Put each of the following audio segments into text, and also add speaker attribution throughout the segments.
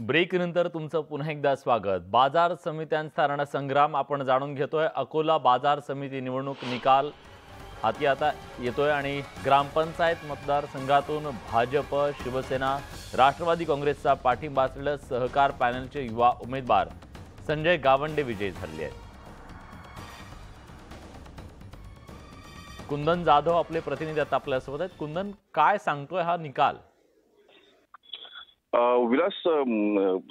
Speaker 1: ब्रेकनंतर तुमचं पुन्हा एकदा स्वागत। बाजार समित्यांचा रणसंग्राम आपण जाणून घेतोय। अकोला बाजार समिती निवडणूक निकाल हाती आता येतोय आणि ग्रामपंचायत मतदारसंघातून भाजप, शिवसेना, राष्ट्रवादी काँग्रेसचा पाठिंबा असलेले सहकार पॅनलचे युवा उमेदवार संजय गावंडे विजयी झाले आहेत। कुंदन जाधव आपले प्रतिनिधी आता आपल्यासोबत आहेत। कुंदन, काय सांगतोय हा निकाल?
Speaker 2: विलास,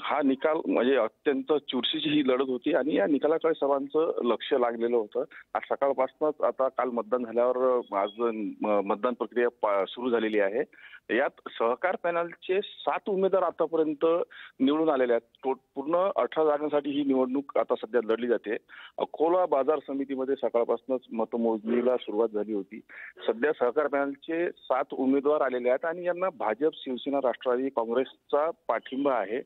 Speaker 2: हा निकाल म्हणजे अत्यंत चुरशीची ही लढत होती आणि या निकालाकडे सर्वांचं लक्ष लागलेलं होतं। आज सकाळपासूनच आता काल मतदान झाल्यावर आज मतदान प्रक्रिया सुरू झालेली आहे। यात सहकार पॅनलचे 7 उमेदवार आतापर्यंत निवडून आलेले आहेत। पूर्ण 18 जागांसाठी ही निवडणूक आता सध्या लढली जाते। अकोला बाजार समितीमध्ये सकाळपासूनच मतमोजणीला सुरुवात झाली होती। सध्या सहकार पॅनलचे 7 उमेदवार आलेले आहेत आणि यांना भाजप, शिवसेना, राष्ट्रवादी काँग्रेसचा पाठिंबा आहे।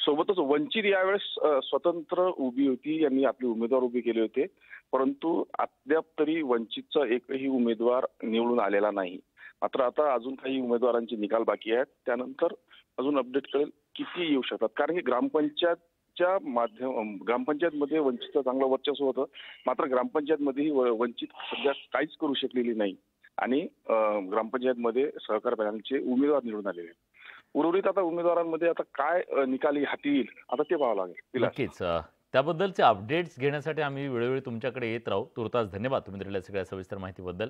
Speaker 2: सोबतच वंचित यावेळेस स्वतंत्र उभी होती, यांनी आपले उमेदवार उभे केले होते, परंतु अद्याप तरी वंचितचा एकही उमेदवार निवडून आलेला नाही। मात्र आता अजून काही उमेदवारांचे निकाल बाकी आहेत, त्यानंतर अजून अपडेट कळेल किती येऊ शकतात। कारण की ग्रामपंचायतमध्ये वंचितचं चांगलं वर्चस्व होतं, मात्र ग्रामपंचायतमध्येही वंचित सध्या काहीच करू शकलेली नाही आणि ग्रामपंचायतमध्ये सहकार पॅनलचे उमेदवार निवडून आलेले आहेत। उर्वरित आता उमेदवारांमध्ये आता काय निकाल हाती येईल आता ते पाहावं लागेल।
Speaker 1: नक्कीच त्याबद्दलचे अपडेट्स घेण्यासाठी आम्ही वेळोवेळी तुमच्याकडे येत राहू। तुर्तास धन्यवाद तुम्ही दिलेल्या सगळ्या सविस्तर माहितीबद्दल।